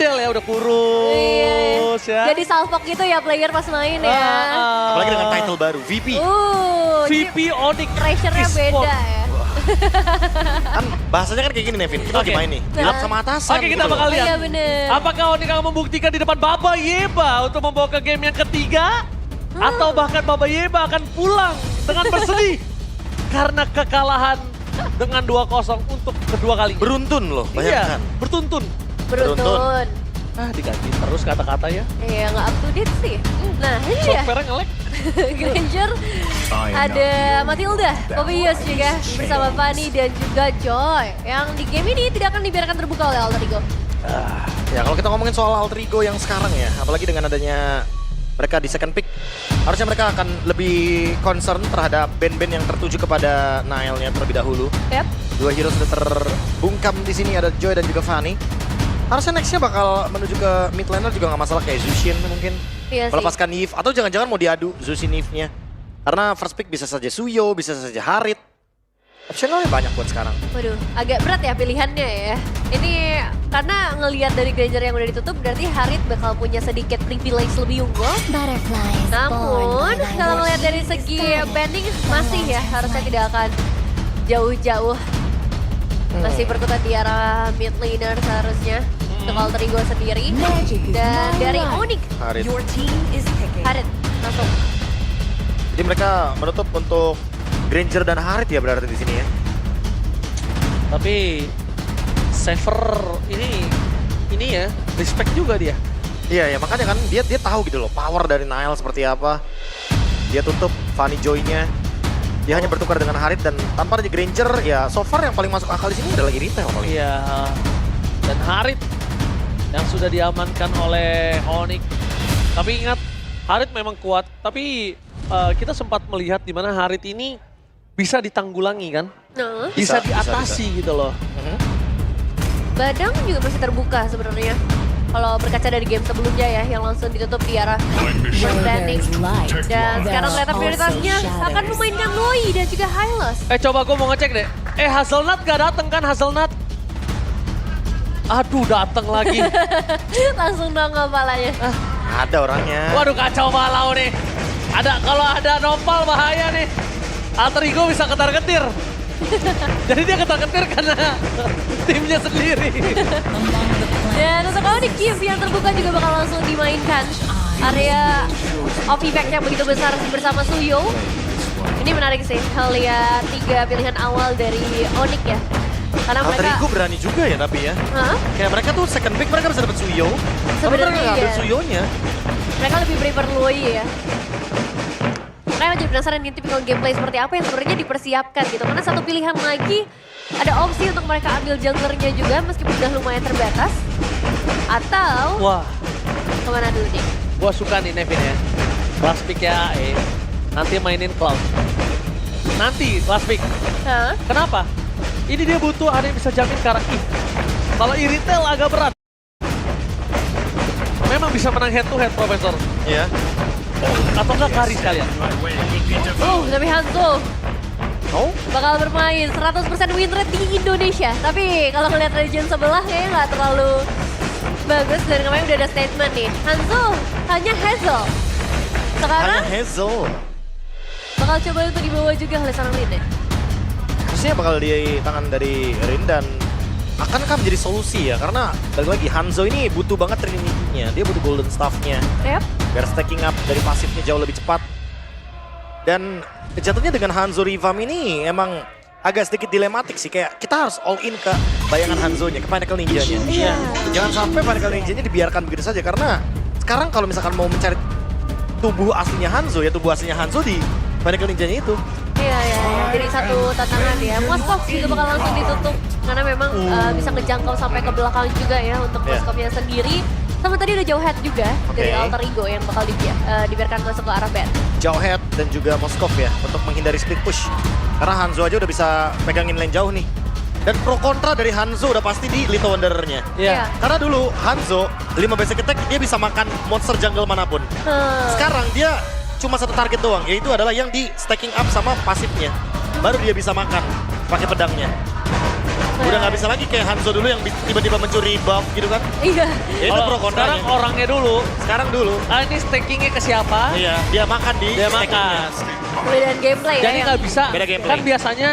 Del ya udah kurus ya. Jadi salfok gitu ya player pas main ya. Apalagi dengan title baru, VP. VP Onyx Pressure-nya Esport. beda ya. Kan bahasanya kan kayak gini Nevin, kita lagi Oke. main nih. Dilap sama atasan. Oke, kita gitu bakal loh. lihat. Iya bener. Apakah Onyx akan membuktikan di depan Baba Yeba untuk membawa ke game yang ketiga? Atau bahkan Baba Yeba akan pulang dengan bersedih karena kekalahan dengan 2-0 untuk kedua kalinya. Beruntun loh, bayangkan. Iya, bertuntun. Beruntun. Diganti terus kata-kata ya. Iya nggak up to date sih. Nah ini dia. Software-nya nge-lag. Granger, ada Matilda, Pobius juga bersama Fanny dan juga Joy. Yang di game ini tidak akan dibiarkan terbuka oleh Alter Ego. Ya kalau kita ngomongin soal Alter Ego yang sekarang ya, apalagi dengan adanya mereka di second pick, harusnya mereka akan lebih concern terhadap band-band yang tertuju kepada Nile-nya terlebih dahulu. Yep. Dua hero sudah terbungkam di sini, ada Joy dan juga Fanny. Harusnya nextnya bakal menuju ke mid laner juga nggak masalah kayak Zushin mungkin. Iya sih. Melepaskan Neve, atau jangan-jangan mau diadu Zushin Neve-nya. Karena first pick bisa saja Suyo, bisa saja Harit. Optionalnya banyak buat sekarang. Waduh, agak berat ya pilihannya ya. Ini karena ngelihat dari Granger yang udah ditutup, berarti Harit bakal punya sedikit privilege lebih unggul. Namun, kalau ngelihat dari segi banding masih ya, harusnya tidak akan jauh-jauh. Masih berkutat di arah mid laner seharusnya. Untuk Alter Ego sendiri. Dan dari Onyx, Harit. Harit masuk. Jadi mereka menutup untuk Granger dan Harit ya berarti di sini ya. Tapi Saver ini ya respect juga dia. Iya ya, makanya kan dia tahu gitu loh power dari Nile seperti apa. Dia tutup Fanny Joy-nya. Dia hanya bertukar dengan Harit dan tanpa ada Granger ya so far yang paling masuk akal di sini adalah Irithel paling. Iya. Dan Harit yang sudah diamankan oleh Onyx. Tapi ingat Harit memang kuat, tapi kita sempat melihat di mana Harit ini bisa ditanggulangi kan? Nah, Bisa Bisa, diatasi gitu loh. Badang juga masih terbuka sebenarnya. Kalau berkaca dari game sebelumnya ya, yang langsung ditutup di arah standing. Dan sekarang ternyata prioritasnya akan memainkan Loi dan juga Hylos. Coba gue mau ngecek deh. Hazelnut gak dateng kan Hazelnut? Aduh dateng lagi. Langsung nongol palanya. Ada orangnya. Waduh kacau balau nih. Kalau ada Nopal bahaya nih. Alter Ego bisa ketar-ketir. Jadi dia ketar-ketir karena timnya sendiri. Dan untuk Onyx Gift yang terbuka juga bakal langsung dimainkan. Area of impact yang begitu besar bersama Suyo. Ini menarik sih, lihat 3 pilihan awal dari Onyx ya. Karena Alter mereka Ego berani juga ya tapi ya. Kayak mereka tuh second pick mereka bisa dapat Suyo. Tapi mereka Sebenarnya nggak ambil iya. Suyonya. mereka lebih prefer Loi ya. Makanya jadi penasaran nih tipikal gameplay seperti apa yang sebenarnya dipersiapkan gitu. Karena satu pilihan lagi ada opsi untuk mereka ambil junglernya juga meskipun udah lumayan terbatas. Atau Wah, kemana dulu nih? gua suka nih Nevin ya. Last pick ya AE. Nanti mainin Cloud. Nanti last pick. Hah? Kenapa? Ini dia butuh ada yang bisa jamin ke arah Eve. Kalau Irithel agak berat. Memang bisa menang head to head, Profesor. Iya. Atau enggak Kari sekalian. Tapi Hanzo Oh, bakal bermain 100% win rate di Indonesia. Tapi kalau ngeliat region sebelah kayaknya nggak terlalu bagus. Dan kemarin udah ada statement nih. Hanzo hanya Hazel. Sekarang hanya Hazel. bakal coba untuk dibawa juga oleh seorang Lin ya. Harusnya bakal di tangan dari Rin dan akankah menjadi solusi ya? Karena balik lagi Hanzo ini butuh banget Trinity-nya. Dia butuh Golden Staff-nya. Yep. Biar stacking up dari pasifnya jauh lebih cepat. Dan jatuhnya dengan Hanzo Rivam ini emang agak sedikit dilematik sih. Kayak kita harus all in ke bayangan Hanzo-nya, ke Pinnacle Ninja-nya. Iya. Jangan sampai Pinnacle Ninja-nya dibiarkan begitu saja. Karena sekarang kalau misalkan mau mencari tubuh aslinya Hanzo, ya tubuh aslinya Hanzo di Pinnacle Ninja-nya itu. Iya. Jadi satu tantangan ya. Moskov juga bakal langsung ditutup. Karena memang bisa ngejangkau sampai ke belakang juga ya untuk Iya. Moskovnya sendiri. Sama tadi ada Jauh Head juga dari Alter Ego yang bakal dibiarkan masuk ke arah band. Jauh Head dan juga Moskov ya untuk menghindari split push. Karena Hanzo aja udah bisa pegangin lane jauh nih. Dan pro kontra dari Hanzo udah pasti di Little Wanderer-nya. Iya. Karena dulu Hanzo 5 basic attack dia bisa makan monster jungle manapun. Sekarang dia cuma satu target doang, yaitu adalah yang di stacking up sama pasifnya. Baru dia bisa makan pakai pedangnya. Udah nggak bisa lagi kayak Hanzo dulu yang tiba-tiba mencuri buff gitu kan. Iya. Ya, itu pro sekarang kontranya. orangnya dulu. Sekarang dulu. Ini stakingnya ke siapa? Iya, dia makan di Dia stackingnya. makan. Perbedaan gameplay ya. Jadi nggak bisa. Beda gameplay. Kan biasanya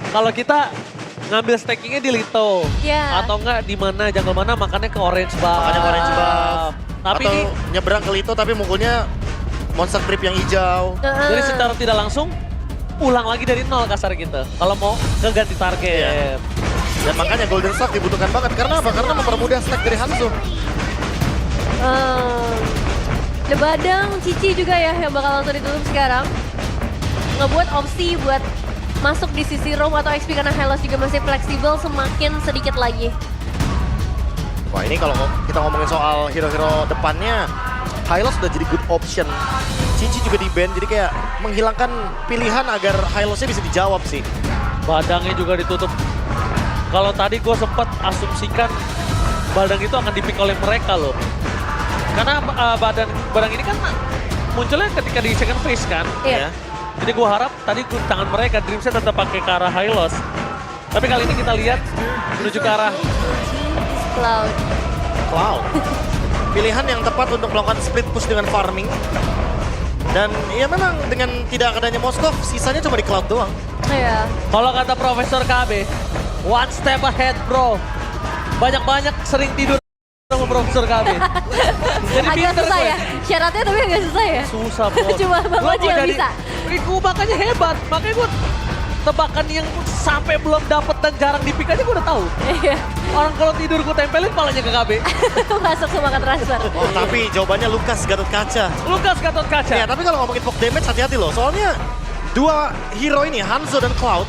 kalau kita ngambil stakingnya di Lito. Iya. Atau enggak di mana jungle mana makannya ke orange buff. Makanya ke orange buff. Tapi Atau ini nyebrang ke Lito tapi mukulnya monster trip yang hijau. jadi secara tidak langsung ulang lagi dari nol kasar gitu. Kalau mau ganti target. Iya. Dan makanya Golden Staff dibutuhkan banget. Karena apa? Karena mempermudah stack dari Hanzo. Lebadang, Cici juga ya yang bakal langsung ditutup sekarang. Ngebuat opsi buat masuk di sisi roam atau XP karena Hylos juga masih fleksibel semakin sedikit lagi. Wah ini kalau kita ngomongin soal hero-hero depannya, Hylos udah jadi good option. Cici juga di ban, jadi kayak menghilangkan pilihan agar Hylosnya bisa dijawab sih. Badangnya juga ditutup. Kalau tadi gue sempat asumsikan Badang itu akan dipick oleh mereka loh. Karena Badang ini kan munculnya ketika di second phase kan. Iya. Ya. Jadi gue harap tadi tangan mereka Dreamset tetap pakai ke arah Hylos. Tapi kali ini kita lihat menuju ke arah Cloud. Wow. Pilihan yang tepat untuk melakukan split push dengan farming. Dan ya memang dengan tidak adanya Moskov, sisanya cuma di Cloud doang. Iya. kalau kata Profesor KB, one step ahead bro. Banyak-banyak sering tidur sama Profesor KB. Jadi Agak pinter susah gue. ya. Syaratnya tapi agak susah ya. Susah bos. Cuma Bang Oji yang bisa. Gue makanya hebat. Makanya gue tebakan yang sampai belum dapet dan jarang dipik aja gue udah tahu. Iya. Orang kalau tidur gue tempelin palanya ke KB. Masuk semua ke transfer. Oh tapi jawabannya Lukas Gatot Kaca. Lukas Gatot Kaca. Ya tapi kalau ngomongin poke damage hati-hati loh. Soalnya dua hero ini, Hanzo dan Cloud,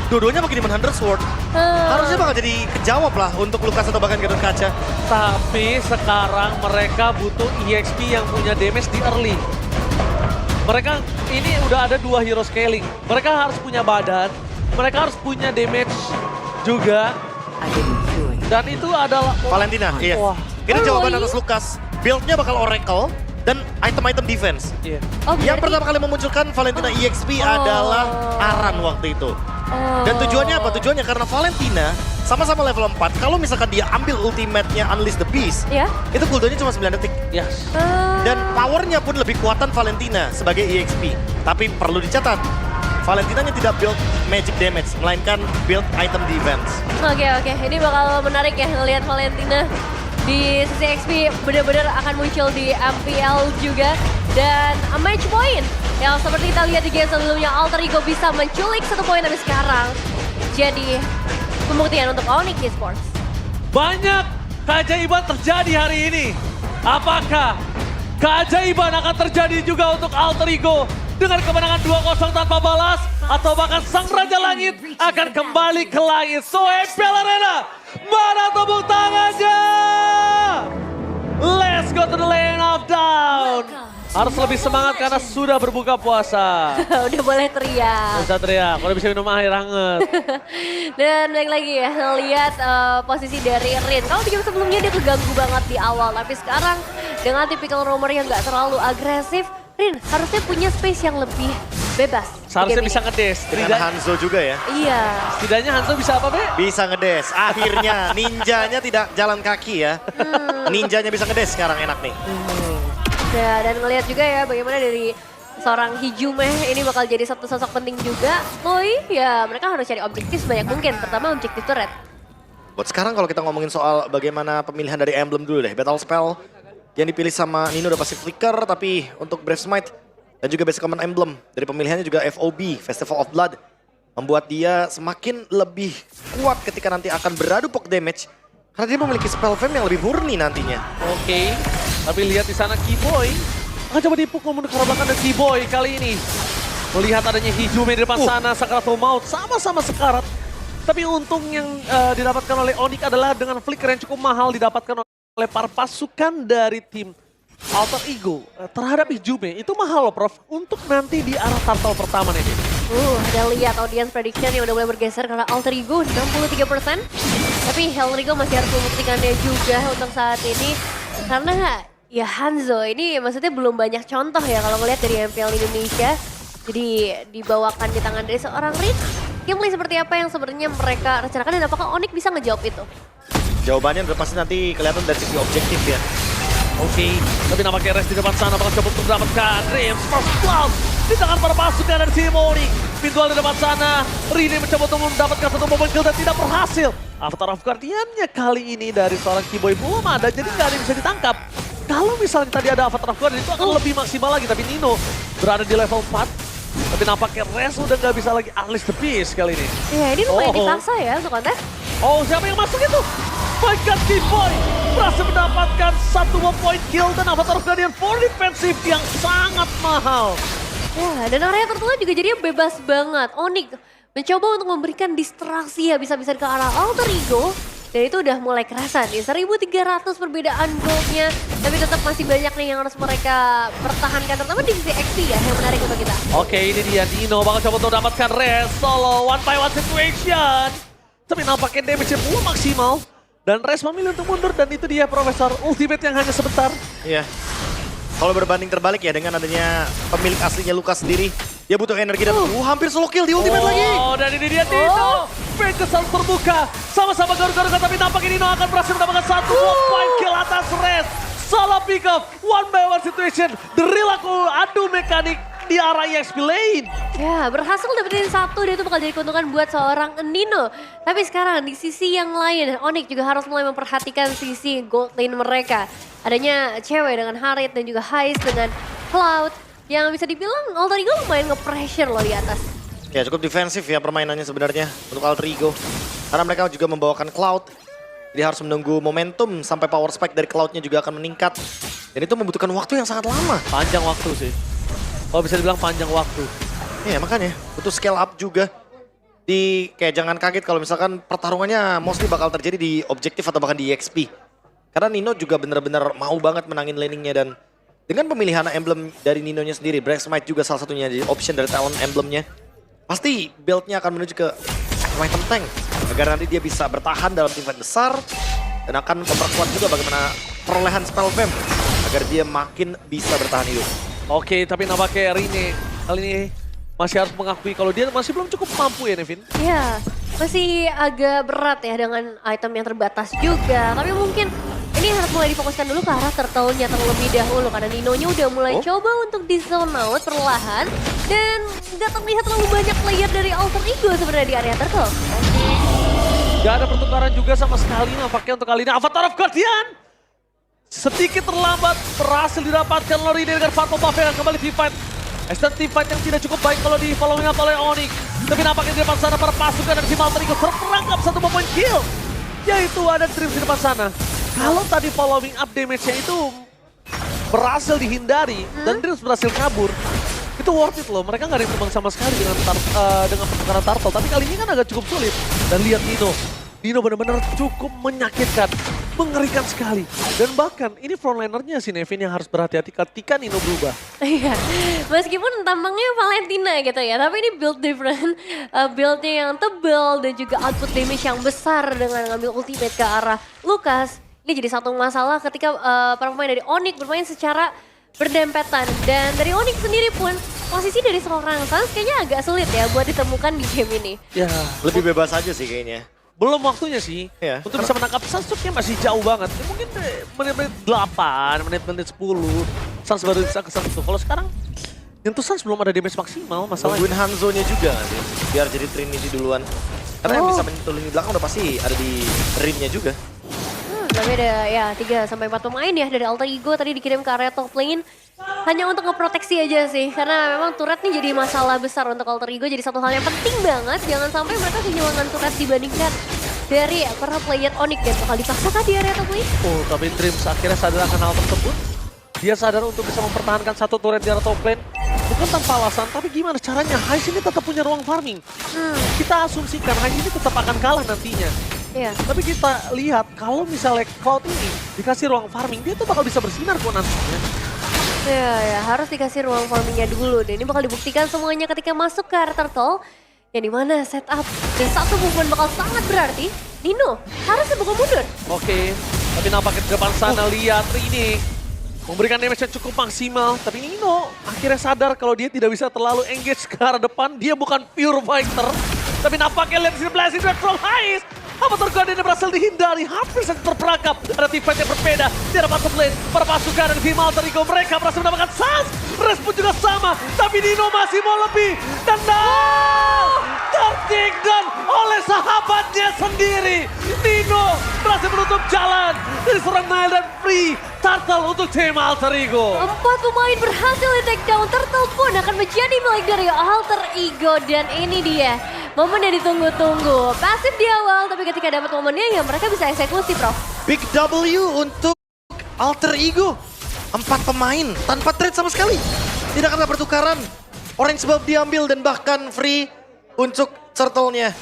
dua-duanya pakai Demon Hunter Sword. Harusnya bakal jadi kejawab lah untuk Lukas atau bahkan Gatot Kaca. Tapi sekarang mereka butuh EXP yang punya damage di early. Mereka ini udah ada 2 hero scaling. Mereka harus punya badan, mereka harus punya damage juga. Dan itu adalah Valentina, iya. Wah. Ini Oh, jawaban iya. atas Lukas. Build-nya bakal Oracle dan item-item defense. Iya. Oh, Yang berarti- pertama kali memunculkan Valentina EXP adalah Aran waktu itu. Dan tujuannya apa? Tujuannya karena Valentina sama-sama level 4. Kalau misalkan dia ambil ultimate-nya Unleash the Beast, Ya. itu cooldown-nya cuma 9 detik. Yes. Dan powernya pun lebih kuatan Valentina sebagai EXP. Tapi perlu dicatat, Valentinanya tidak build magic damage, melainkan build item defense. Oke, ini bakal menarik ya ngelihat Valentina di sisi XP benar-benar akan muncul di MPL juga. Dan a match point yang seperti kita lihat di game sebelumnya, Alter Ego bisa menculik 1 poin tapi sekarang jadi pembuktian untuk Onyx Esports. Banyak keajaiban terjadi hari ini. Apakah keajaiban akan terjadi juga untuk Alter Ego dengan kemenangan 2-0 tanpa balas? Atau bahkan Sang Raja Langit akan kembali ke langit? So MPL Arena, mana tepuk tangannya? Let's go to the lane of down. Harus lebih semangat karena sudah berbuka puasa. Udah boleh teriak. Bisa teriak, udah bisa minum air hangat. Dan baik lagi ya, lihat posisi dari Rin. Kalau di game sebelumnya dia keganggu banget di awal, tapi sekarang dengan tipikal roamer yang nggak terlalu agresif, Rin harusnya punya space yang lebih bebas. di Seharusnya game bisa ini. ngedes. Dengan Hanzo juga ya. Iya. Setidaknya Hanzo bisa apa, Be? Bisa ngedes. Akhirnya ninjanya tidak jalan kaki ya. Ninjanya bisa ngedes sekarang enak nih. Nah, dan ngelihat juga ya bagaimana dari seorang Hijume ini bakal jadi satu sosok penting juga. Loi, ya mereka harus cari objektif sebanyak mungkin, pertama objektif turret. Buat sekarang kalau kita ngomongin soal bagaimana pemilihan dari emblem dulu deh. Battle Spell yang dipilih sama Nino udah pasti Flicker, tapi untuk Brave Smite dan juga basic common emblem dari pemilihannya juga FOB, Festival of Blood. Membuat dia semakin lebih kuat ketika nanti akan beradu poke damage. Karena dia memiliki spell fame yang lebih murni nantinya. Oke, tapi lihat di sana Keyboy akan coba dipukul mundur ke arah belakang dan Keyboy kali ini. Melihat adanya Hijume di depan sana, Sakratul Maut sama-sama sekarat. Tapi untung yang didapatkan oleh Onyx adalah dengan flicker yang cukup mahal didapatkan oleh para pasukan dari tim Alter Ego terhadap Hijume. Itu mahal loh Prof, untuk nanti di arah turtle pertama nih. Ada lihat audience prediction yang udah mulai bergeser karena Alter Ego 63%. Tapi Alter Ego masih harus membuktikannya juga untuk saat ini. Karena ya Hanzo ini maksudnya belum banyak contoh ya kalau ngelihat dari MPL Indonesia. Jadi dibawakan di tangan dari seorang Rin. gameplay seperti apa yang sebenarnya mereka rencanakan dan apakah Onyx bisa ngejawab itu? Jawabannya udah pasti nanti kelihatan dari sisi objektif ya. Oke, tapi nampaknya Res di depan sana bakal coba untuk mendapatkan Dreams First Blood di tangan para pasukan dari tim Onyx. Pintual di depan sana, Rini mencoba untuk mendapatkan satu momen kill dan tidak berhasil. Avatar of Guardian-nya kali ini dari seorang Keyboy belum ada, jadi nggak ada yang bisa ditangkap. Kalau misalnya tadi ada Avatar of Guardian itu akan lebih maksimal lagi, tapi Nino berada di level 4. Tapi nampaknya Res udah nggak bisa lagi unleash the beast kali ini. Ya ini lumayan dipaksa ya untuk kontes. Oh, siapa yang masuk itu? My God, Keyboy berhasil mendapatkan satu point kill dan Avatar of Guardian for defensive yang sangat mahal. Ya, dan area tertutup juga jadinya bebas banget. Onyx mencoba untuk memberikan distraksi habis-habisan ke arah Alter Ego. Dan itu udah mulai kerasa nih, 1.300 perbedaan goldnya. Tapi tetap masih banyak nih yang harus mereka pertahankan, terutama di sisi XP ya, yang menarik untuk kita. Oke, ini dia Nino bakal coba untuk mendapatkan Res solo one by one situation. Tapi nampaknya damage-nya belum maksimal. Dan Res memilih untuk mundur dan itu dia Profesor Ultimate yang hanya sebentar. Iya. Kalau berbanding terbalik ya dengan adanya pemilik aslinya Lucas sendiri, dia butuh energi dan hampir solo kill di ultimate lagi. Oh, dan ini dia Nino. Fake selalu terbuka. Sama-sama garu-garu tapi nampaknya Nino akan berhasil mendapatkan satu point kill atas Res. Solo pick up, one by one situation. Drill aku adu mekanik di arah EXP lane. Ya, berhasil dapetin satu dan itu bakal jadi keuntungan buat seorang Nino. Tapi sekarang di sisi yang lain, Onyx juga harus mulai memperhatikan sisi gold lane mereka. Adanya cewek dengan Harit dan juga Heist dengan Cloud yang bisa dibilang Alter Ego lumayan nge-pressure loh di atas. Ya cukup defensif ya permainannya sebenarnya untuk Alter Ego. Karena mereka juga membawakan Cloud. Jadi harus menunggu momentum sampai power spike dari Cloud-nya juga akan meningkat. Dan itu membutuhkan waktu yang sangat lama. Panjang waktu sih. Oh, bisa dibilang panjang waktu. Iya makanya butuh scale up juga. Kayak jangan kaget kalau misalkan pertarungannya mostly bakal terjadi di objektif atau bahkan di EXP. Karena Nino juga benar-benar mau banget menangin laningnya dan dengan pemilihan emblem dari Ninonya sendiri, Black Smite juga salah satunya di option dari talent emblemnya. Pasti build-nya akan menuju ke item tank agar nanti dia bisa bertahan dalam tim fight besar dan akan memperkuat juga bagaimana perolehan spell vamp agar dia makin bisa bertahan hidup. Oke, tapi nampaknya Rini kali ini masih harus mengakui kalau dia masih belum cukup mampu ya, Nevin. Ya, masih agak berat ya dengan item yang terbatas juga. Tapi mungkin ini harus mulai difokuskan dulu ke arah turtle-nya terlebih dahulu. Karena Nino-nya udah mulai coba untuk di zone out perlahan. Dan nggak terlihat terlalu banyak player dari Alter Ego sebenarnya di area turtle. Gak ada pertukaran juga sama sekali nampaknya untuk kali ini. Avatar of Guardian sedikit terlambat berhasil didapatkan oleh Rini dengan Phantom Buff yang kembali teamfight. Extend teamfight yang tidak cukup baik kalau di following up oleh Onyx. Tapi nampaknya di depan sana para pasukan dari tim Alter Ego terperangkap satu point kill. Yaitu ada Dreams di depan sana. Kalau tadi following up damage-nya itu berhasil dihindari dan Dreams berhasil kabur, itu worth it loh. Mereka nggak ada yang tumbang sama sekali dengan pertukaran turtle. Tapi kali ini kan agak cukup sulit. Dan lihat Nino benar-benar cukup menyakitkan, mengerikan sekali. Dan bahkan ini frontlinernya si Nevin yang harus berhati-hati ketika Nino berubah. Iya, meskipun tampangnya Valentina gitu ya, tapi ini build different. Buildnya yang tebal dan juga output damage yang besar dengan ngambil ultimate ke arah Lucas. Ini jadi satu masalah ketika para pemain dari Onyx bermain secara berdempetan. Dan dari Onyx sendiri pun, posisi dari seorang Sans kayaknya agak sulit ya buat ditemukan di game ini. Ya, Lebih bebas aja sih kayaknya. belum waktunya sih. Iya. Untuk bisa menangkap Sans masih jauh banget. Ya, mungkin menit-menit 8, menit-menit 10, Sans baru bisa ke situ. Kalau sekarang, nyentuh Sans belum ada damage maksimal masalahnya. Nungguin Hanzo-nya juga nggak sih? Biar jadi Trinity duluan. Karena yang bisa menyentuh lini belakang udah pasti ada di Rin-nya juga. Tapi ada ya 3-4 pemain ya dari Alter Ego tadi dikirim ke area top lane. Hanya untuk ngeproteksi aja sih, karena memang turret nih jadi masalah besar untuk Alter Ego. Jadi satu hal yang penting banget, jangan sampai mereka kehilangan turret dibandingkan dari para player Onyx dan bakal dipaksakan di area top lane. Oh, tapi Dreams akhirnya sadar akan hal tersebut. Dia sadar untuk bisa mempertahankan satu turret di area top lane. Bukan tanpa alasan, tapi gimana caranya? Heist ini tetap punya ruang farming. Kita asumsikan Heist ini tetap akan kalah nantinya. Iya. Tapi kita lihat kalau misalnya Cloud ini dikasih ruang farming, dia tuh bakal bisa bersinar kok nantinya. Ya, harus dikasih ruang farmingnya dulu. Dan ini bakal dibuktikan semuanya ketika masuk ke area turtle. Yang dimana setup dan satu movement bakal sangat berarti. Nino harusnya bakal mundur. Oke, tapi nampaknya di depan sana lihat Rini memberikan damage yang cukup maksimal. Tapi Nino akhirnya sadar kalau dia tidak bisa terlalu engage ke arah depan. Dia bukan pure fighter. Tapi nampaknya lihat di sini Blazing Red from Hais. Avatar Guardian berhasil dihindari, hampir saja terperangkap. Ada teamfight yang berbeda di arah bottom lane. Para pasukan dan tim Alter Ego mereka berhasil mendapatkan sans. Respon juga sama, tapi Nino masih mau lebih. Dan tertik dan oleh sahabatnya sendiri. Nino berhasil menutup jalan dari seorang Nile dan Free. Turtle untuk tim Alter Ego. 4 pemain berhasil di take down. Turtle pun akan menjadi milik dari Alter Ego. Dan ini dia, momen yang ditunggu-tunggu. Pasif di awal, tapi ketika dapat momennya ya mereka bisa eksekusi, Prof. Big W untuk Alter Ego. 4 pemain tanpa trade sama sekali. Tidak ada pertukaran. Orange buff diambil dan bahkan Free untuk Turtle-nya.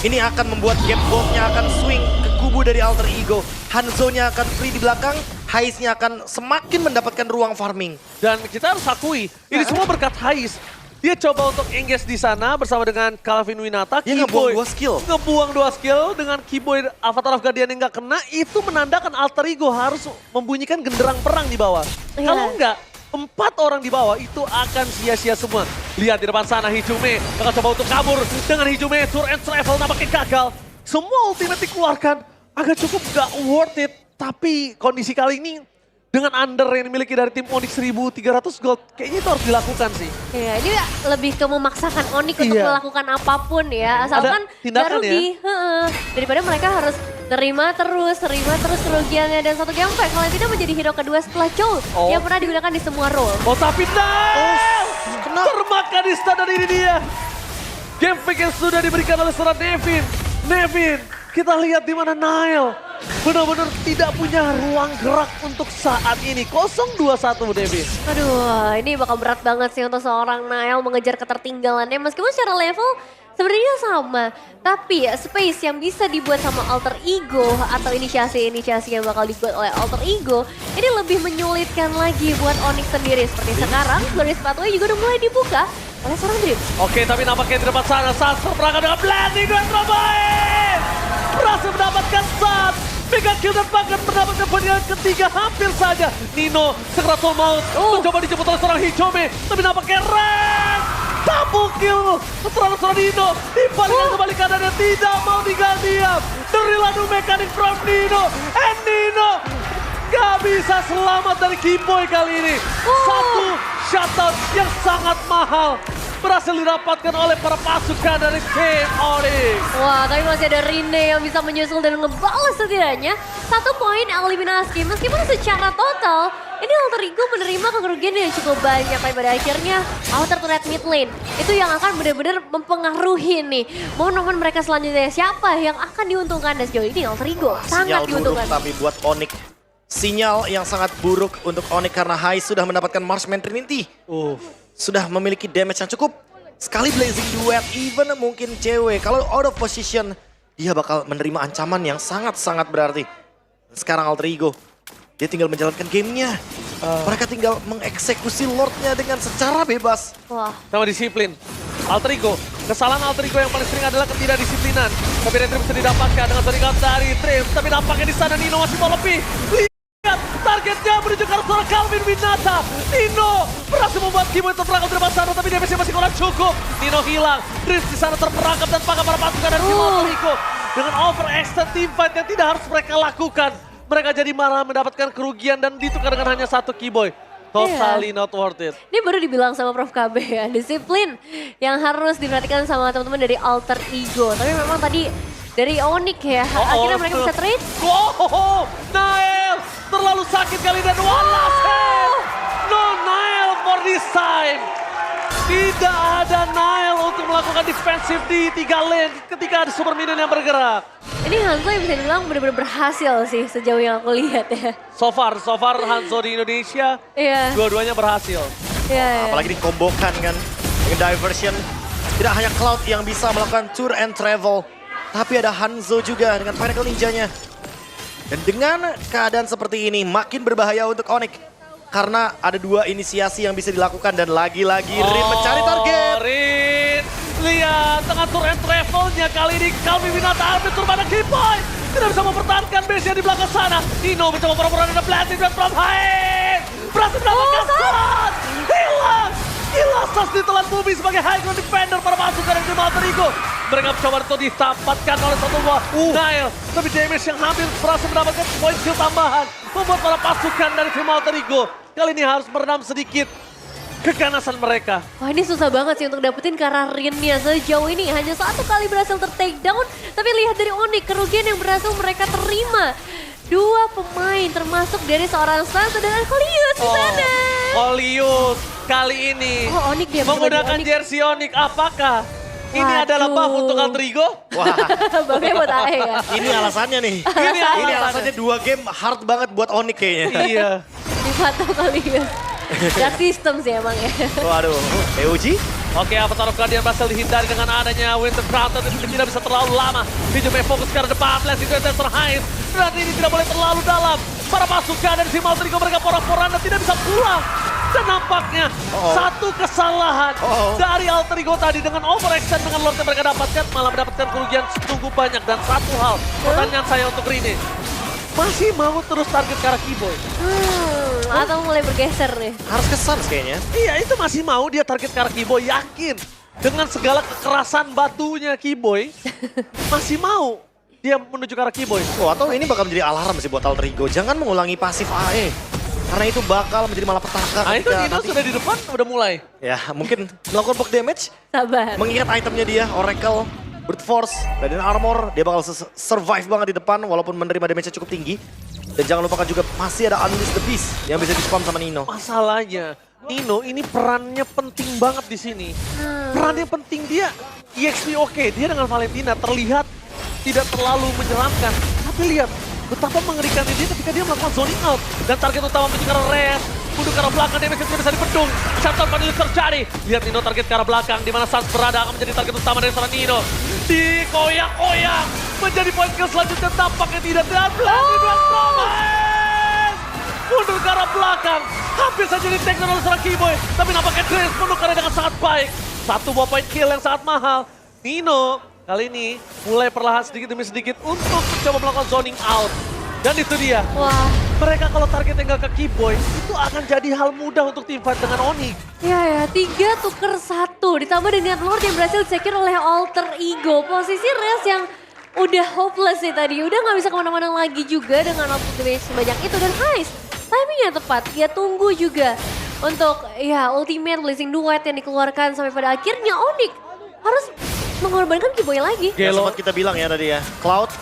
Ini akan membuat gap both-nya akan swing ke kubu dari Alter Ego. Hanzo-nya akan Free di belakang. Hais-nya akan semakin mendapatkan ruang farming. Dan kita harus akui, ini semua berkat Hais. Dia coba untuk engage di sana bersama dengan Calvin Winata. Dia ngebuang 2 skill. Ngebuang 2 skill dengan Keyboy Avatar of Guardian yang nggak kena. Itu menandakan Alter Ego harus membunyikan genderang perang di bawah. Iya. Kalau enggak, 4 orang di bawah itu akan sia-sia semua. Lihat di depan sana Hijume bakal coba untuk kabur. Dengan Hijume tour and travel nampaknya gagal. Semua ultimate dikeluarkan agak cukup gak worth it. Tapi kondisi kali ini dengan under yang dimiliki dari tim Onyx 1300 gold, kayaknya itu harus dilakukan sih. Iya, ini lebih ke memaksakan Onyx untuk melakukan apapun ya. Asalkan gak rugi. Daripada mereka harus terima terus kerugiannya. Dan satu gameplay, Valentina menjadi hero kedua setelah Chow yang pernah digunakan di semua role. Oh tapi termakan di stun dan ini dia. Game pick yang sudah diberikan oleh seorang Nevin. Kita lihat di mana Nile benar-benar tidak punya ruang gerak untuk saat ini. 0-2-1 Nevin. Aduh, ini bakal berat banget sih untuk seorang Nile mengejar ketertinggalannya. Meskipun secara level sebenarnya sama. Tapi space yang bisa dibuat sama Alter Ego atau inisiasi-inisiasi yang bakal dibuat oleh Alter Ego ini lebih menyulitkan lagi buat Onyx sendiri. Seperti sekarang, garis sepatunya juga udah mulai dibuka oleh seorang Dream. Oke, tapi nampaknya di depan sana saat terperangkap dengan Blazing dan terbaik. Berhasil mendapatkan saat. Mega kill dan bahkan mendapatkan poin yang ketiga hampir saja. Nino segera maut mencoba dijemput oleh seorang Hijume. Tapi nampaknya Ren. Double kill terhadap seorang Nino. Dibalikan kembali kanan yang tidak mau tinggal diam. Dari ladu mekanik from Nino. And Nino gak bisa selamat dari Keyboy kali ini. Satu shutdown yang sangat mahal berhasil didapatkan oleh para pasukan dari tim Onyx. Wah, tapi masih ada Rine yang bisa menyusul dan ngebalas setidaknya 1 poin eliminasi. Meskipun secara total, ini Alter Ego menerima kerugian yang cukup banyak. Tapi pada akhirnya, Outer Turret mid lane itu yang akan benar-benar mempengaruhi nih. Momen-momen mereka selanjutnya siapa yang akan diuntungkan. Dan sejauh ini Alter Ego sangat diuntungkan. Tapi buat Onyx, sinyal yang sangat buruk untuk Onyx karena Hais sudah mendapatkan Marksman Trinity. Sudah memiliki damage yang cukup. Sekali Blazing Duet, even mungkin cewek. Kalau out of position, dia bakal menerima ancaman yang sangat-sangat berarti. Sekarang Alter Ego, dia tinggal menjalankan gamenya. Mereka tinggal mengeksekusi Lordnya dengan secara bebas. Wah. Sama disiplin. Alter Ego, kesalahan Alter Ego yang paling sering adalah ketidakdisiplinan. Tapi Retrim bisa didapatkan dengan shotgun dari Trim. Tapi nampaknya di sana Nino masih mau lebih. Lihat targetnya menuju ke arah seorang Calvin Winata. Nino berhasil membuat Keyboy terperangkap di depan sana, tapi damage-nya masih kurang cukup. Nino hilang, Drift di sana terperangkap dan para pasukan dari tim Alter Ego. Dengan overextend teamfight yang tidak harus mereka lakukan. Mereka jadi malah mendapatkan kerugian dan ditukar dengan hanya 1 Keyboy. Totally not worth it. Ini baru dibilang sama Prof KB ya, disiplin yang harus diperhatikan sama teman-teman dari Alter Ego. Tapi memang tadi dari Onyx ya, akhirnya mereka bisa trade. Nile terlalu sakit kali dan one last hit. No Nile for this time. Tidak ada Nile untuk melakukan defensif di 3 lane ketika ada super minion yang bergerak. Ini Hanzo yang bisa dibilang benar-benar berhasil sih sejauh yang aku lihat ya. So far Hanzo di Indonesia, dua-duanya berhasil. Apalagi dikombokan kan dengan diversion. Tidak hanya Cloud yang bisa melakukan tour and travel, tapi ada Hanzo juga dengan Pinnacle Ninja-nya. Dan dengan keadaan seperti ini makin berbahaya untuk Onyx. Karena ada 2 inisiasi yang bisa dilakukan dan lagi-lagi Rin mencari target. Rin, lihat tengah tour and travelnya kali ini Calvin Winata ambil turban Keyboy. Tidak bisa mempertahankan base-nya di belakang sana. Nino mencoba pura-pura ada Blazing dan from Hais. Berhasil mendapatkan shot. Hilang Pas ditelan bumi sebagai high ground defender para pasukan dari tim Alter Ego. Mereka mencoba untuk ditampatkan oleh satu buah Nile. Tapi damage yang hampir berhasil mendapatkan poin kill tambahan. Membuat para pasukan dari tim Alter Ego kali ini harus meredam sedikit keganasan mereka. Wah ini susah banget sih untuk dapetin karena Rin-nya sejauh ini hanya 1 kali berhasil ter-takedown. Tapi lihat dari Onyx, kerugian yang berhasil mereka terima. 2 pemain termasuk dari seorang Sansa dan Arcolius di sana. Olius kali ini Oh Onyx dia menggunakan jersey Onyx. Apakah ini adalah buff untuk Alter Ego? Wah, Bagusnya buat AE ya. ini alasannya nih. Ini alasannya 2 game hard banget buat Onyx kayaknya. Iya. Dipatah Arcolius. Dark system sih emang ya. Waduh, EUG? Oke, Avatar of Guardian berhasil dihindari dengan adanya Winter Crown, tapi tidak bisa terlalu lama. Hijaunya fokus ke arah depan, Blast itu Desert Highs. Berarti ini tidak boleh terlalu dalam. Para pasukan dari tim Alter Ego mereka porak-poranda tidak bisa pulang. Dan nampaknya satu kesalahan dari Alter Ego tadi dengan overextend dengan Lord yang mereka dapatkan, malah mendapatkan kerugian sungguh banyak. Dan satu hal, pertanyaan saya untuk Rine, masih mau terus target ke arah Keyboy? Atau mulai bergeser nih. Harus ke Suns kayaknya. Iya, itu masih mau dia target ke arah Keyboy, yakin. Dengan segala kekerasan batunya Keyboy, masih mau dia menuju ke arah Keyboy. Oh, atau ini bakal menjadi alarm sih buat Alter Ego. Jangan mengulangi pasif AE. Karena itu bakal menjadi malapetaka. Nah itu ketika Nino nanti- sudah di depan, udah mulai. Ya, mungkin melakukan block damage. Sabar. Mengingat itemnya dia, Oracle, Brute Force, Radiant Armor. Dia bakal survive banget di depan walaupun menerima damage-nya cukup tinggi. Dan jangan lupakan juga masih ada Unleash the Beast yang bisa di-spam sama Nino. Masalahnya, Nino ini perannya penting banget di sini. Perannya penting dia, EXP oke, dia dengan Valentina terlihat tidak terlalu menyeramkan. Tapi lihat, betapa mengerikannya dia ketika dia melakukan zoning out. Dan target utama menuju ke arah Res, mundur ke arah belakang, damage tidak bisa dibendung. Shutdown Vanillus terjadi. Lihat Nino target ke arah belakang, di mana Sans berada akan menjadi target utama dari seorang Nino. Dikoyak-koyak, menjadi poin kill selanjutnya tampaknya tidak. Dan Blast Promise! Mundur ke arah belakang, hampir saja di-take oleh seorang Keyboy. Tapi nampaknya Grace menukar dengan sangat baik. Satu buah point kill yang sangat mahal. Nino kali ini mulai perlahan sedikit demi sedikit untuk mencoba melakukan zoning out. Dan itu dia. Wah. Mereka kalau targetnya nggak ke Keyboy, itu akan jadi hal mudah untuk tim fight dengan Onyx. Ya, 3 tuker 1. Ditambah dengan Lord yang berhasil disecure oleh Alter Ego. Posisi Res yang udah hopeless sih tadi. Udah nggak bisa kemana-mana lagi juga dengan output damage sebanyak itu. Dan Heist, timingnya tepat. Dia tunggu juga untuk ultimate Blazing Duet yang dikeluarkan. Sampai pada akhirnya Onyx harus mengorbankan Keyboy lagi. Yang sempat kita bilang ya tadi ya. Cloud,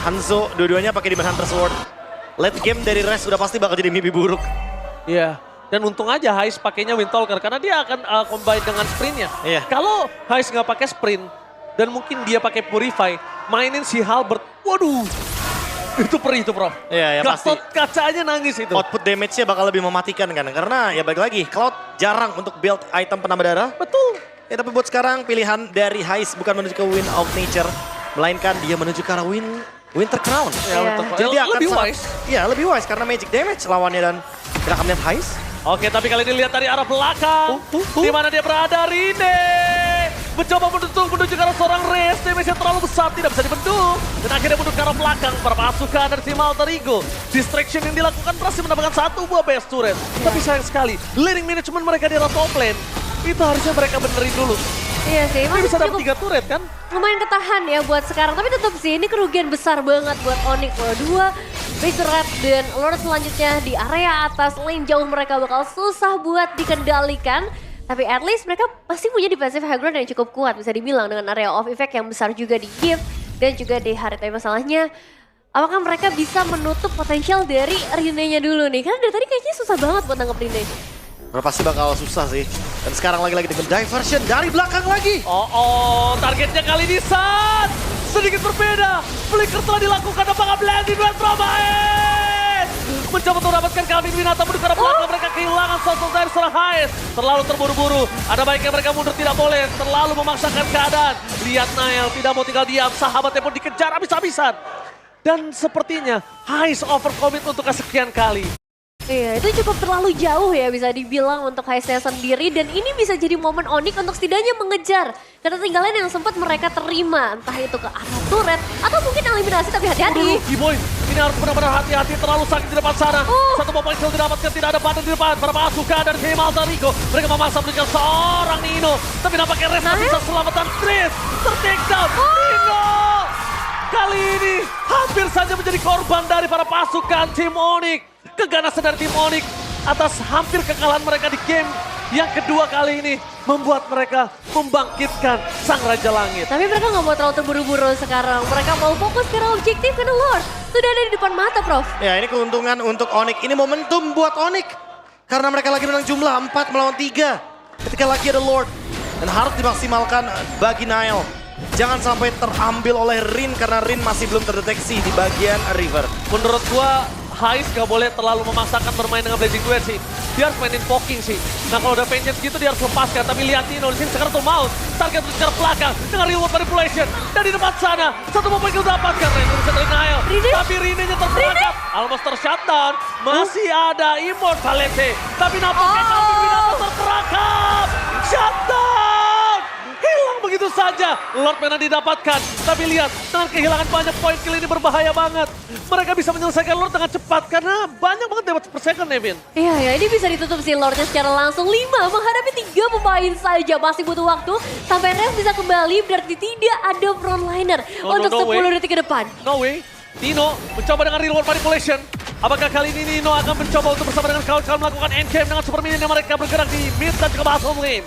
Hanzo, dua-duanya pakai Demon Hunter Sword. Late game dari Res udah pasti bakal jadi mimpi buruk. Iya. Dan untung aja Heist pakainya Windtalker karena dia akan combine dengan sprintnya. Iya. Kalau Heist nggak pakai sprint dan mungkin dia pakai Purify, mainin si Halberd. Waduh. Itu perih itu, Prof. Iya, ya pasti. Gatot kacanya nangis itu. Output damage-nya bakal lebih mematikan kan. Karena ya balik lagi, Cloud jarang untuk build item penambah darah. Betul. Ya tapi buat sekarang pilihan dari Heist bukan menuju ke Wind of Nature. Melainkan dia menuju ke arah Winter Crown. Ya, Iya. untuk Jadi dia akan lebih sangat- wise. Iya, lebih wise karena magic damage lawannya dan kita akan melihat Heist. Oke, tapi kali ini lihat dari arah belakang. Di mana dia berada, Rine. Mencoba menuju ke arah seorang Res. Damage-nya terlalu besar, tidak bisa dibendung. Dan akhirnya mundur ke arah belakang. Para pasukan dari tim Alter Ego. Distraction yang dilakukan berhasil mendapatkan 1 buah base turret. Tapi sayang sekali, laning management mereka di arah top lane. Itu harusnya mereka benerin dulu. Iya sih, Ini masih bisa dapat cukup 3 turret kan? lumayan ketahan ya buat sekarang. Tapi tetap sih ini kerugian besar banget buat Onyx loh. 2 base red dan Lord selanjutnya di area atas lane jauh mereka bakal susah buat dikendalikan. Tapi at least mereka pasti punya defensive high ground yang cukup kuat bisa dibilang dengan area of effect yang besar juga di Gift dan juga di Harit. Tapi masalahnya apakah mereka bisa menutup potensial dari Rine-nya dulu nih? Karena dari tadi kayaknya susah banget buat nangkep Rine. Pasti bakal susah sih. Dan sekarang lagi-lagi dengan diversion dari belakang lagi. Targetnya kali ini San. Sedikit berbeda. Flicker telah dilakukan, apakah Blending Duel Promise? Mencoba untuk mendapatkan Calvin Winata menuju ke arah belakang. Mereka kehilangan sosok dari seorang Heist. Terlalu terburu-buru. Ada baiknya mereka mundur, tidak boleh. Terlalu memaksakan keadaan. Lihat Nail tidak mau tinggal diam. Sahabatnya pun dikejar habis-habisan. Dan sepertinya Heist overcommit untuk kesekian kali. Iya, itu cukup terlalu jauh ya bisa dibilang untuk Heistnya sendiri. Dan ini bisa jadi momen Onyx untuk setidaknya mengejar ketertinggalan yang sempat mereka terima. Entah itu ke arah turret atau mungkin eliminasi, tapi hati-hati. Boy, ini harus benar-benar hati-hati, terlalu sakit di depan sana. Satu poin kill didapatkan, tidak ada badan di depan. Para pasukan dari tim Alter Ego, mereka memaksa menunjukkan seorang Nino. Tapi nampaknya Res bisa selamatkan Tris. Tertakedown, Nino! Kali ini hampir saja menjadi korban dari para pasukan tim Onyx. Keganasan dari tim Onyx atas hampir kekalahan mereka di game yang kedua kali ini membuat mereka membangkitkan Sang Raja Langit. Tapi mereka nggak mau terlalu terburu-buru sekarang. Mereka mau fokus ke objektif karena Lord sudah ada di depan mata, Prof. Ya, ini keuntungan untuk Onyx. Ini momentum buat Onyx. Karena mereka lagi menang jumlah 4 melawan 3. Ketika lagi ada Lord. Dan harus dimaksimalkan bagi Nile. Jangan sampai terambil oleh Rin karena Rin masih belum terdeteksi di bagian River. Menurut gua, Heist gak boleh terlalu memaksakan bermain dengan Blazing Duet sih. Dia harus mainin poking sih. Nah kalau udah vengeance gitu dia harus lepaskan. Tapi lihat Nino di sini sekarang tuh Maus. Target secara belakang dengan reward manipulation. Dan di depan sana, satu momen kill dapatkan. Ren bisa dari Nile. Tapi Rinenya terperangkap. Almost ter-shutdown. Masih ada Immortality. Tapi nampaknya kami tidak terperangkap. Shutdown! Hilang begitu saja. Lord Mana didapatkan. Tapi lihat, dengan kehilangan banyak poin kill ini berbahaya banget. Mereka bisa menyelesaikan Lord dengan cepat karena banyak banget damage per second, Nevin. Iya ya, ini bisa ditutup si Lordnya secara langsung. 5 menghadapi 3 pemain saja. Masih butuh waktu sampai Res bisa kembali. Berarti tidak ada frontliner untuk 10 detik ke depan. No way. Nino mencoba dengan reward manipulation. Apakah kali ini Nino akan mencoba untuk bersama dengan kawan-kawan melakukan endgame dengan super minion yang mereka bergerak di mid dan juga bottom lane?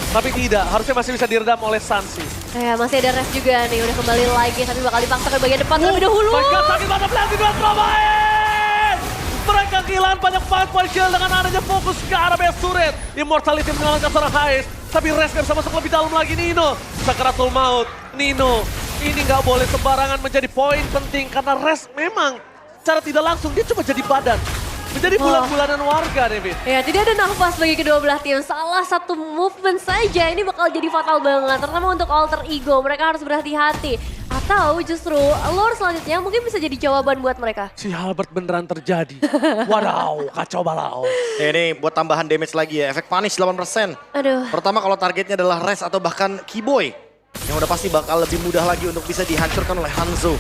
Tapi tidak, harusnya masih bisa diredam oleh Sansi. Ya, masih ada Res juga nih, udah kembali lagi. Tapi bakal dipaksa ke bagian depan terlebih dahulu. My God, sakit banget pelan di dua pemain. Mereka kehilangan banyak poin kill dengan adanya fokus ke arah base turret. Immortality mengalahkan seorang Heist. Tapi Res gak bisa masuk lebih dalam lagi Nino. Sakaratul maut, Nino. Ini gak boleh sembarangan menjadi poin penting. Karena Res memang secara tidak langsung dia cuma jadi badan. Menjadi bulan-bulanan warga, David. Ya, tidak ada nafas bagi kedua belah tim. Salah satu movement saja ini bakal jadi fatal banget. Terutama untuk Alter Ego, mereka harus berhati-hati. Atau justru Lord selanjutnya mungkin bisa jadi jawaban buat mereka. Si Halbert beneran terjadi. Wadaw, kacau balau. Ini buat tambahan damage lagi ya, efek punish 8%. Aduh. Pertama kalau targetnya adalah Res atau bahkan Keyboy. Yang udah pasti bakal lebih mudah lagi untuk bisa dihancurkan oleh Hanzo.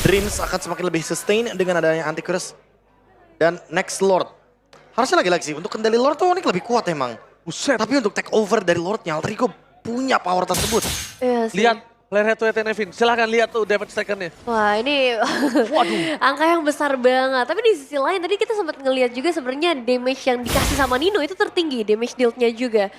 Dreams akan semakin lebih sustain dengan adanya Anticurus. Dan next Lord. Harusnya lagi-lagi sih, untuk kendali Lord tuh Onyx lebih kuat emang. Buset. Tapi untuk take over dari Lordnya, Alter Ego punya power tersebut. Iya sih. Lihat, player head to head Nevin. Silahkan lihat tuh damage taken-nya. Wah ini Waduh. angka yang besar banget. Tapi di sisi lain tadi kita sempat ngelihat juga sebenarnya damage yang dikasih sama Nino itu tertinggi. Damage dealt-nya juga.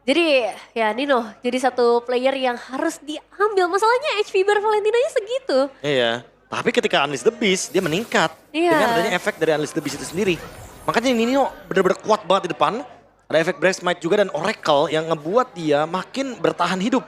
Jadi ya Nino jadi satu player yang harus diambil. Masalahnya HP bar Valentinanya segitu. Iya. Tapi ketika Unleash the Beast, dia meningkat. Iya. Dengan adanya efek dari Unleash the Beast itu sendiri. Makanya Nino benar-benar kuat banget di depan. Ada efek Breast Smite juga dan Oracle yang ngebuat dia makin bertahan hidup.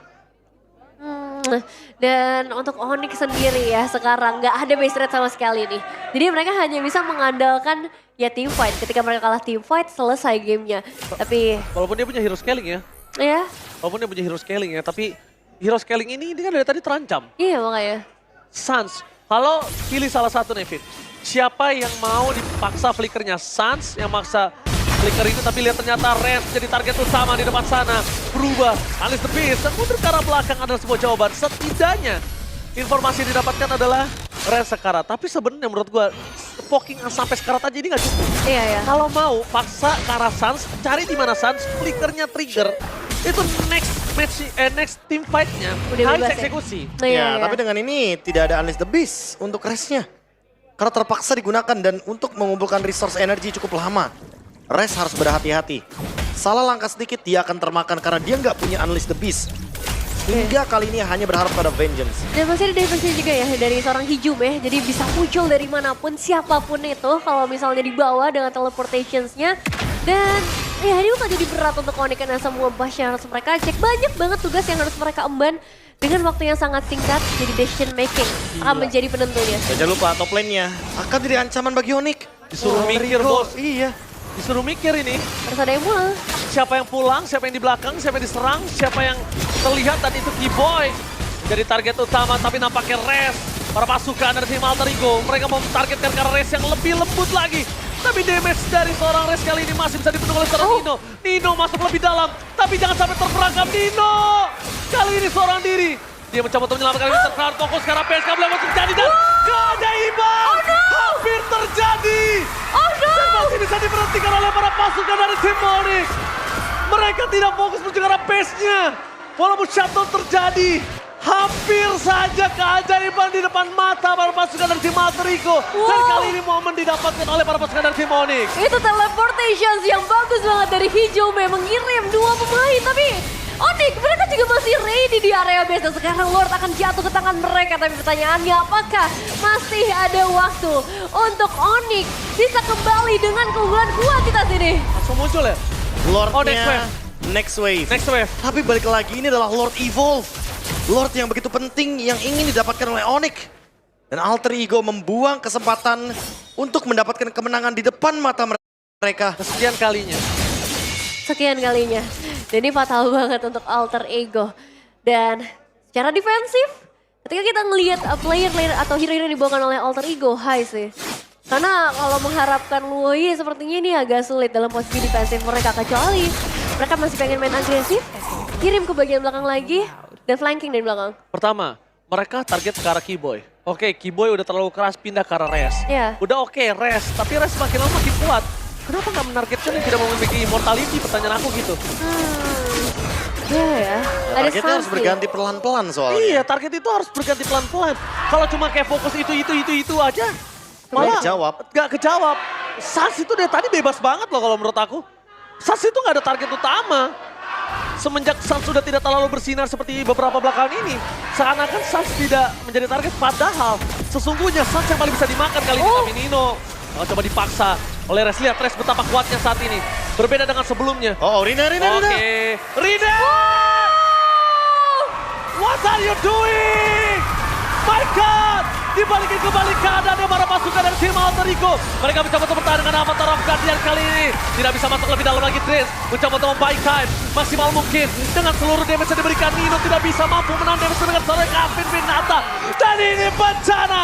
Dan untuk Onyx sendiri ya sekarang nggak ada base rate sama sekali nih. Jadi mereka hanya bisa mengandalkan ya team fight. Ketika mereka kalah team fight selesai gamenya. Tapi Walaupun dia punya hero scaling ya. ya Walaupun dia punya hero scaling ya. Tapi hero scaling ini kan dari tadi terancam. iya makanya. Sans. Kalau pilih salah satu Nevin. Siapa yang mau dipaksa flickernya? Sans yang maksa flicker ini. Tapi lihat ternyata Res jadi target utama di depan sana. Berubah. Unleash the Beast. Dan mundur ke arah belakang adalah sebuah jawaban. Setidaknya informasi yang didapatkan adalah Res Sekarat. Tapi sebenarnya menurut gua poking sampai Sekarat aja ini gak cukup. Iya ya. Kalau mau paksa ke arah Sans, cari di mana Sans, flickernya trigger. Itu next team fight-nya Udah harus bebas ya? eksekusi. Nah, iya, Ya, tapi dengan ini tidak ada Unleash the Beast untuk Resnya. Karena terpaksa digunakan dan untuk mengumpulkan resource energi cukup lama. Res harus berhati-hati. Salah langkah sedikit dia akan termakan karena dia nggak punya Unleash the Beast. Hingga kali ini hanya berharap pada Vengeance. Dan masih ada defense juga ya dari seorang Hijum ya. Jadi bisa muncul dari manapun siapapun itu kalau misalnya dibawa dengan teleportationsnya. Dan ya ini bakal jadi berat untuk Onyx karena semua bash yang harus mereka cek. Banyak banget tugas yang harus mereka emban dengan waktu yang sangat singkat. Jadi decision making akan menjadi penentunya. Dan jangan lupa top lane-nya akan jadi ancaman bagi Onyx. Disuruh mikir bos. Iya. Disuruh mikir ini. Harus ada yang pulang. Siapa yang pulang, siapa yang di belakang, siapa yang diserang, siapa yang terlihat tadi itu Keyboy. Jadi target utama tapi nampaknya Res. Para pasukan dari tim Alter Ego. Mereka mau targetkan ke Res yang lebih lembut lagi. Tapi damage dari seorang Res kali ini masih bisa dipenuhi oleh seorang Nino. Nino masuk lebih dalam, tapi jangan sampai terperangkap Nino. Kali ini seorang diri. Dia mencoba untuk menyelamatkan Mr. Crown. Fokus karena PSK belum terjadi dan keajaiban hampir terjadi. Dan masih bisa diberhentikan oleh para pasukan dari tim Onyx. Mereka tidak fokus menuju ke arah pace-nya. Walaupun shutdown terjadi, hampir saja keajaiban di depan mata para pasukan dari tim Alter Ego. Dan kali ini momen didapatkan oleh para pasukan dari tim Onyx. Itu teleportations yang bagus banget dari Hijaume mengirim 2 pemain. Tapi Onyx mereka juga masih ready di area base. Sekarang Lord akan jatuh ke tangan mereka. Tapi pertanyaannya apakah masih ada waktu untuk Onyx bisa kembali dengan keunggulan kuantitas ini? Langsung muncul ya? Lordnya next wave. Next wave. Tapi balik lagi ini adalah Lord Evolve. Lord yang begitu penting yang ingin didapatkan oleh Onyx. Dan Alter Ego membuang kesempatan untuk mendapatkan kemenangan di depan mata mereka. Kesekian kalinya. Sekian kalinya. Dan ini fatal banget untuk Alter Ego. Dan secara defensif, ketika kita ngelihat player-player atau hero-hero yang dibawakan oleh Alter Ego, high sih. Karena kalau mengharapkan Luoyi sepertinya ini agak sulit dalam posisi defensif mereka. Kecuali mereka masih pengen main agresif, kirim ke bagian belakang lagi, dan flanking dari belakang. Pertama, mereka target ke arah Keyboy. Oke, Keyboy udah terlalu keras pindah ke arah Res. Iya. Udah oke, Res. Tapi Res makin lama makin kuat. Kenapa nggak menargetkan yang tidak memiliki immortality? Pertanyaan aku gitu. Iya ya, ada Targetnya harus Sansi. berganti pelan-pelan soalnya. Iya, target itu harus berganti pelan-pelan. Kalau cuma kayak fokus itu aja, malah nggak kejawab. Sans itu dari tadi bebas banget loh kalau menurut aku. Sans itu nggak ada target utama. Semenjak Sans sudah tidak terlalu bersinar seperti beberapa belakangan ini, seakan-akan Sans tidak menjadi target. Padahal sesungguhnya Sans yang paling bisa dimakan kali ini. Tapi Nino coba dipaksa oleh Res. Lihat Res betapa kuatnya saat ini. Berbeda dengan sebelumnya. Oh, Rina. Oke, Rina! What are you doing? My God! Dibalikin kembali keadaannya para pasukan dari tim Alter Ego. Mereka mencoba untuk bertahan dengan Avatar of Guardian kali ini. Tidak bisa masuk lebih dalam lagi Trace. Mencoba untuk membuy time. Maksimal mungkin. Dengan seluruh damage yang diberikan Nino tidak bisa mampu menahan damage dengan seorang Kevin Binata. Dan ini bencana.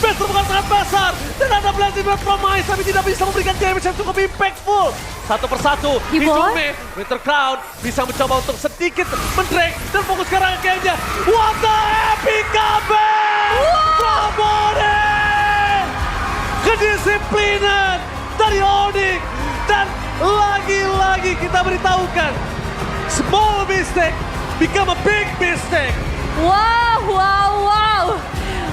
Base bukan sangat besar. Dan ada Blazing Blood Promise. Tapi tidak bisa memberikan damage yang cukup impactful. Satu persatu, Hijaume, Winter Crown bisa mencoba untuk sedikit mendrag dan fokus ke arah gamenya. What the epic comeback from Onyx! Kedisiplinan dari Onyx dan lagi-lagi kita beritahukan small mistake become a big mistake. Wow.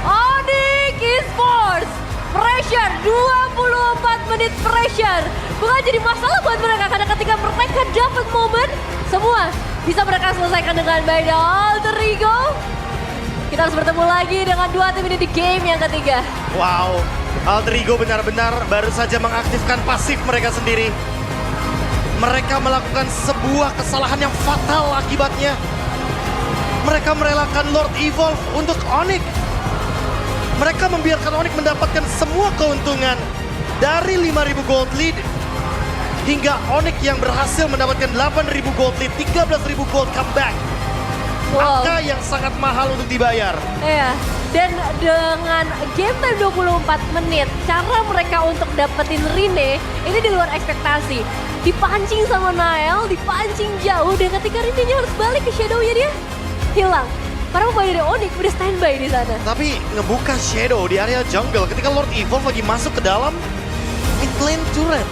Onyx Esports, pressure, 24 menit pressure. Bukan jadi masalah buat mereka karena ketika mereka dapat momen, semua bisa mereka selesaikan dengan baik. Dan Alter Ego, kita harus bertemu lagi dengan 2 tim ini di game yang ketiga. Wow, Alter Ego benar-benar baru saja mengaktifkan pasif mereka sendiri. Mereka melakukan sebuah kesalahan yang fatal akibatnya. Mereka merelakan Lord Evolve untuk Onyx. Mereka membiarkan Onyx mendapatkan semua keuntungan dari 5.000 gold lead hingga Onyx yang berhasil mendapatkan 8.000 gold lead, 13.000 gold comeback. Wow. Angka yang sangat mahal untuk dibayar. Iya, dan dengan game time 24 menit, cara mereka untuk dapetin Rine ini di luar ekspektasi. Dipancing sama Nael, dipancing jauh, dan ketika Rine-nya harus balik ke Shadow-nya dia hilang. Para pemain dari Onyx udah standby di sana. Tapi ngebuka Shadow di area jungle ketika Lord Evolve lagi masuk ke dalam mid lane turret.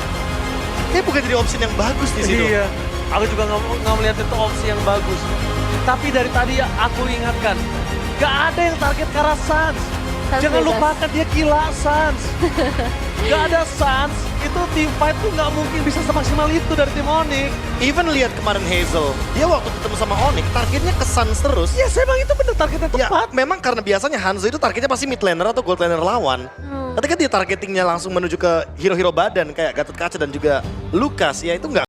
Kayak bukan jadi opsi yang bagus di situ. Iya, aku juga nggak melihat itu opsi yang bagus. Tapi dari tadi aku ingatkan, gak ada yang target ke arah Sans. Jangan bebas. lupakan dia gila Sans. Gak ada Sans, itu team fight tuh gak mungkin bisa semaksimal itu dari tim Onyx. Even lihat kemarin Hazel, dia waktu ketemu sama Onyx targetnya ke Sans terus. Yes, emang itu bener targetnya Ya, tepat. memang karena biasanya Hanzo itu targetnya pasti mid laner atau gold laner lawan. Ketika dia targetingnya langsung menuju ke hero-hero badan kayak Gatot Kaca dan juga Lucas, ya itu nggak